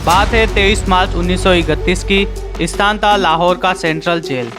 बात है 23 मार्च 1931 की। स्थान था लाहौर का सेंट्रल जेल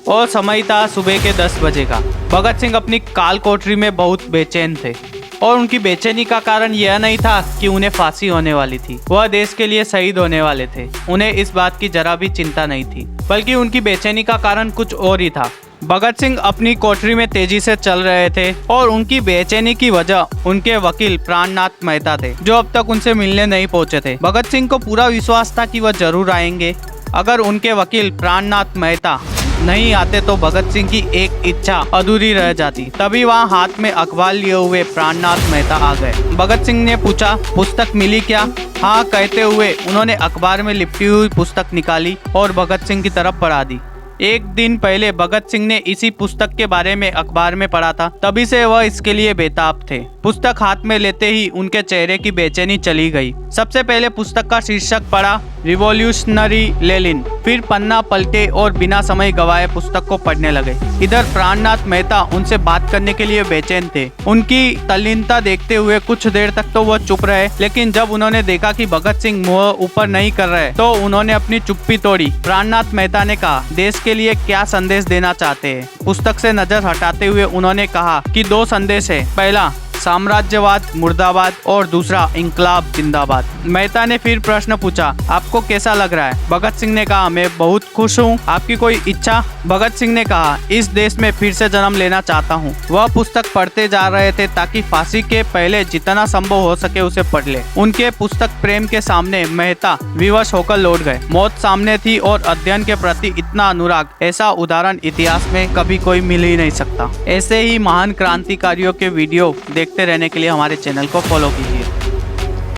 और समय था सुबह के 10 बजे का। भगत सिंह अपनी काल कोठरी में बहुत बेचैन थे और उनकी बेचैनी का कारण यह नहीं था कि उन्हें फांसी होने वाली थी। वह देश के लिए शहीद होने वाले थे। उन्हें इस बात की जरा भी चिंता नहीं थी, बल्कि उनकी बेचैनी का कारण कुछ और ही था। भगत सिंह अपनी कोठरी में तेजी से चल रहे थे और उनकी बेचैनी की वजह उनके वकील प्राणनाथ मेहता थे, जो अब तक उनसे मिलने नहीं पहुंचे थे। भगत सिंह को पूरा विश्वास था कि वह जरूर आएंगे। अगर उनके वकील प्राणनाथ मेहता नहीं आते तो भगत सिंह की एक इच्छा अधूरी रह जाती। तभी वहाँ हाथ में अखबार लिए हुए प्राणनाथ मेहता आ गए। भगत सिंह ने पूछा, पुस्तक मिली क्या? हाँ कहते हुए उन्होंने अखबार में लिपटी हुई पुस्तक निकाली और भगत सिंह की तरफ बढ़ा दी। एक दिन पहले भगत सिंह ने इसी पुस्तक के बारे में अखबार में पढ़ा था, तभी से वह इसके लिए बेताब थे। पुस्तक हाथ में लेते ही उनके चेहरे की बेचैनी चली गई। सबसे पहले पुस्तक का शीर्षक पढ़ा, रिवॉल्यूशनरी लेनिन। फिर पन्ना पलटे और बिना समय गवाए पुस्तक को पढ़ने लगे। इधर प्राणनाथ मेहता उनसे बात करने के लिए बेचैन थे। उनकी तल्लीनता देखते हुए कुछ देर तक तो वह चुप रहे, लेकिन जब उन्होंने देखा कि भगत सिंह मुंह ऊपर नहीं कर रहे तो उन्होंने अपनी चुप्पी तोड़ी। प्राणनाथ मेहता ने कहा, देश के लिए क्या संदेश देना चाहते हैं? पुस्तक से नजर हटाते हुए उन्होंने कहा कि 2 संदेश है। पहला, साम्राज्यवाद मुर्दाबाद और दूसरा, इंकलाब जिंदाबाद। मेहता ने फिर प्रश्न पूछा, आपको कैसा लग रहा है? भगत सिंह ने कहा, मैं बहुत खुश हूँ। आपकी कोई इच्छा? भगत सिंह ने कहा, इस देश में फिर से जन्म लेना चाहता हूँ। वह पुस्तक पढ़ते जा रहे थे ताकि फांसी के पहले जितना संभव हो सके उसे पढ़ ले। उनके पुस्तक प्रेम के सामने मेहता विवश होकर लौट गए। मौत सामने थी और अध्ययन के प्रति इतना अनुराग, ऐसा उदाहरण इतिहास में कभी कोई मिल ही नहीं सकता। ऐसे ही महान क्रांतिकारियों के वीडियो देखते रहने के लिए हमारे चैनल को फॉलो कीजिए।